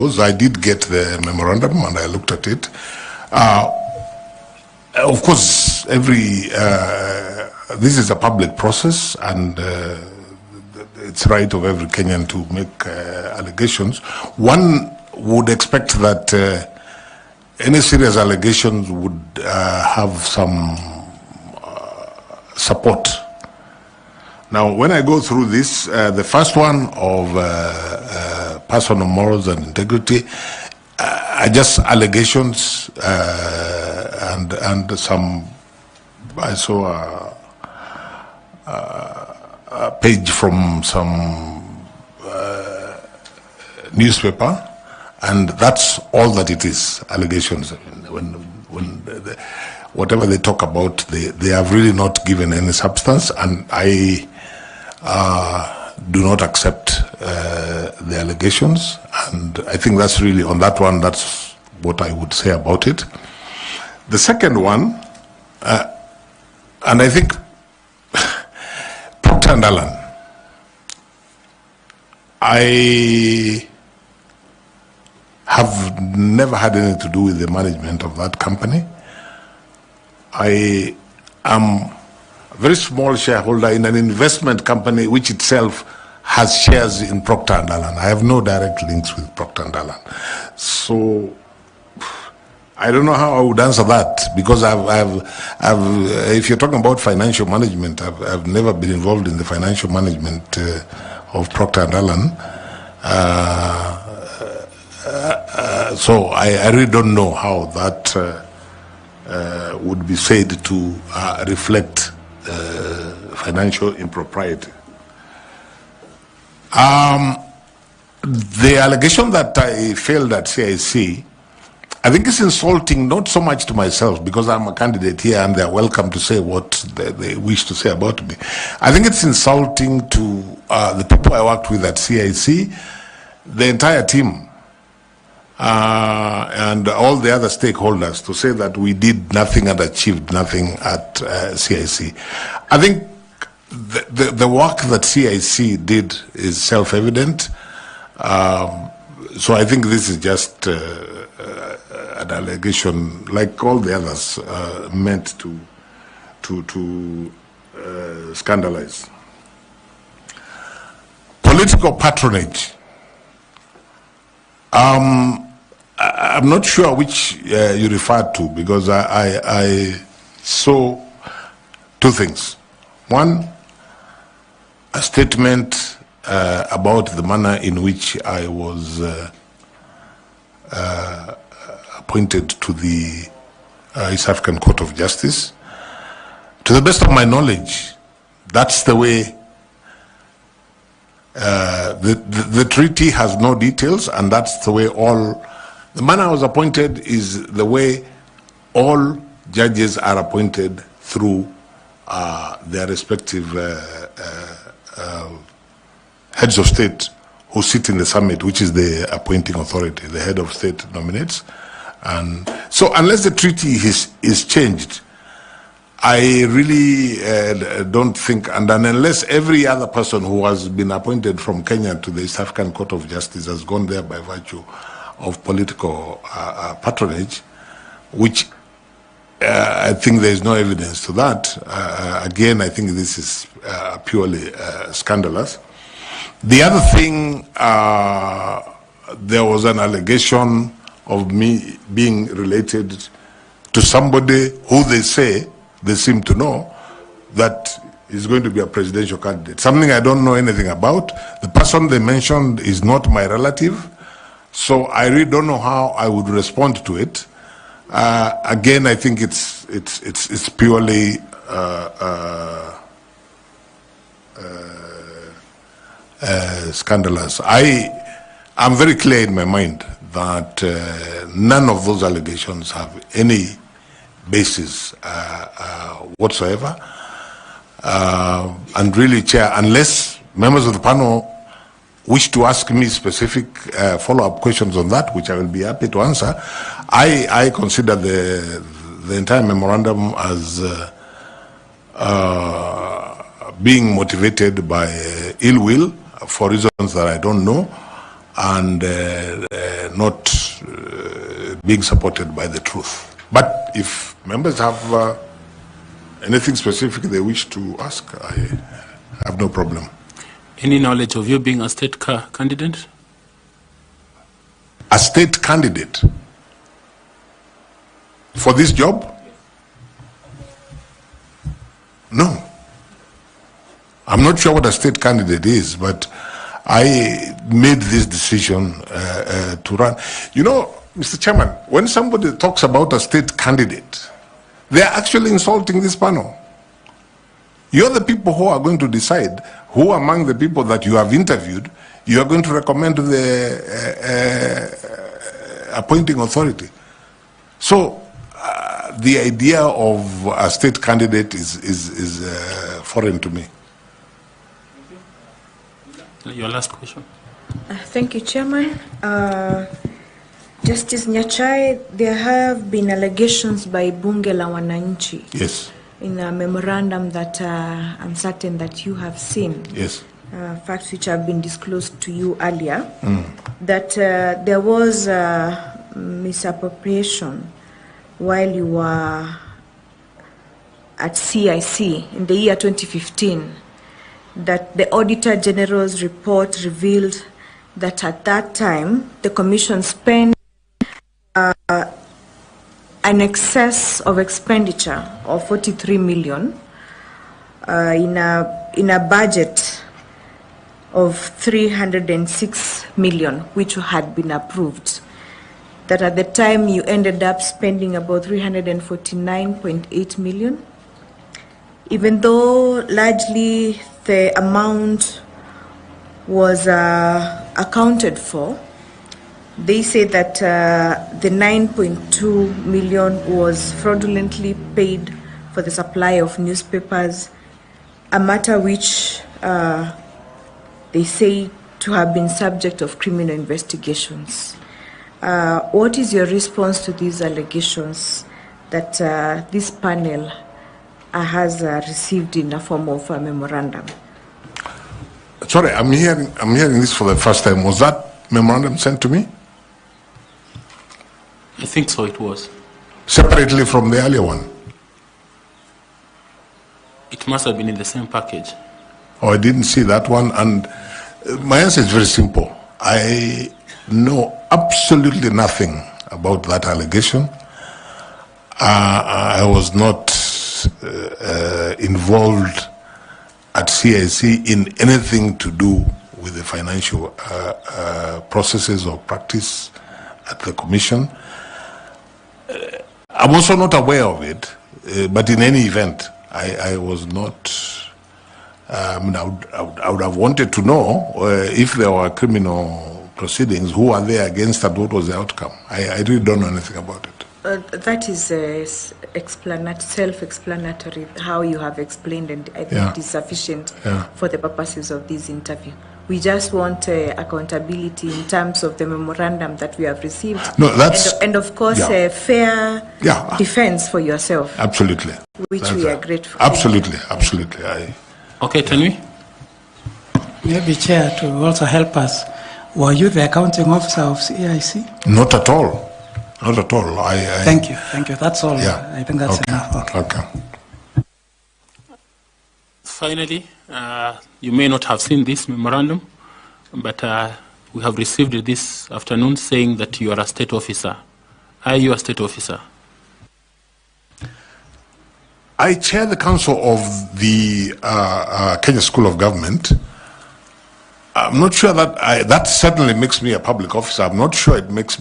I did get the memorandum and I looked at it. Of course, this is a public process, and it's right of every Kenyan to make allegations. One would expect that any serious allegations would have some support. Now, when I go through this, the first one of personal morals and integrity are just allegations and some. I saw a page from some newspaper, and that's all that it is, allegations. Whatever they talk about, they have really not given any substance, and I do not accept the allegations, and I think that's really, on that one, that's what I would say about it. The second one, and I think Procter & Allen, I have never had anything to do with the management of that company. I am a very small shareholder in an investment company which itself has shares in Procter & Allen. I have no direct links with Procter & Allen. So I don't know how I would answer that, because if you're talking about financial management, I've never been involved in the financial management of Procter & Allen. So I really don't know how that would be said to reflect financial impropriety. The allegation that I failed at CIC, I think it's insulting, not so much to myself, because I'm a candidate here and they're welcome to say what they wish to say about me. I think it's insulting to the people I worked with at CIC, the entire team, and all the other stakeholders, to say that we did nothing and achieved nothing at CIC. I think the work that CIC did is self-evident. So I think this is just an allegation, like all the others, meant to scandalize. Political patronage. I'm not sure which you referred to, because I saw two things. One, a statement about the manner in which I was appointed to the East African Court of Justice. To the best of my knowledge, that's the way. The treaty has no details, and that's the way the manner I was appointed is the way all judges are appointed through their respective heads of state who sit in the summit, which is the appointing authority. The head of state nominates. And so unless the treaty is changed, I really don't think, and unless every other person who has been appointed from Kenya to the East African Court of Justice has gone there by virtue of political patronage, which I think there is no evidence to that. Again, I think this is purely scandalous. The other thing, there was an allegation of me being related to somebody who they seem to know that is going to be a presidential candidate. Something I don't know anything about. The person they mentioned is not my relative, so I really don't know how I would respond to it. Again, I think it's purely scandalous. I'm very clear in my mind that none of those allegations have any basis whatsoever. And really, Chair, unless members of the panel wish to ask me specific follow-up questions on that, which I will be happy to answer, I consider the entire memorandum as being motivated by ill will for reasons that I don't know. and not being supported by the truth. But if members have anything specific they wish to ask, I have no problem. Any knowledge of you being a state candidate? A state candidate for this job? No. I'm not sure what a state candidate is, but I made this decision to run. You know, Mr. Chairman, when somebody talks about a state candidate, they are actually insulting this panel. You're the people who are going to decide who among the people that you have interviewed you are going to recommend to the appointing authority. So the idea of a state candidate is foreign to me. Your last question. Thank you, Chairman. Justice Nyachai, there have been allegations by Bunge la Wananchi. Yes. In a memorandum that I'm certain that you have seen. Yes. Facts which have been disclosed to you earlier, that there was misappropriation while you were at CIC in the year 2015, that the Auditor General's report revealed that at that time the Commission spent an excess of expenditure of 43 million in a budget of 306 million, which had been approved. That at the time you ended up spending about 349.8 million. Even though largely the amount was accounted for, they say that the 9.2 million was fraudulently paid for the supply of newspapers, a matter which they say to have been subject of criminal investigations. What is your response to these allegations that this panel has received in the form of a memorandum? Sorry, I'm hearing this for the first time. Was that memorandum sent to me? I think so, it was. Separately from the earlier one? It must have been in the same package. Oh, I didn't see that one, and my answer is very simple. I know absolutely nothing about that allegation. I was not involved at CIC in anything to do with the financial processes or practice at the Commission. I'm also not aware of it, but in any event, I was not. I would have wanted to know if there were criminal proceedings, who are there against and what was the outcome. I really don't know anything about it. That is self-explanatory, how you have explained, and I think it is sufficient for the purposes of this interview. We just want accountability in terms of the memorandum that we have received. No, that's, and of course, a fair defense for yourself. Absolutely. Which we are grateful for. Absolutely. Okay, tell me. Maybe, Chair, to also help us, were you the accounting officer of CIC? Not at all. Not at all. Thank you. That's all. Yeah. I think that's enough. Okay. Finally, you may not have seen this memorandum, but we have received it this afternoon saying that you are a state officer. Are you a state officer? I chair the council of the Kenya School of Government. I'm not sure that that certainly makes me a public officer. I'm not sure it makes me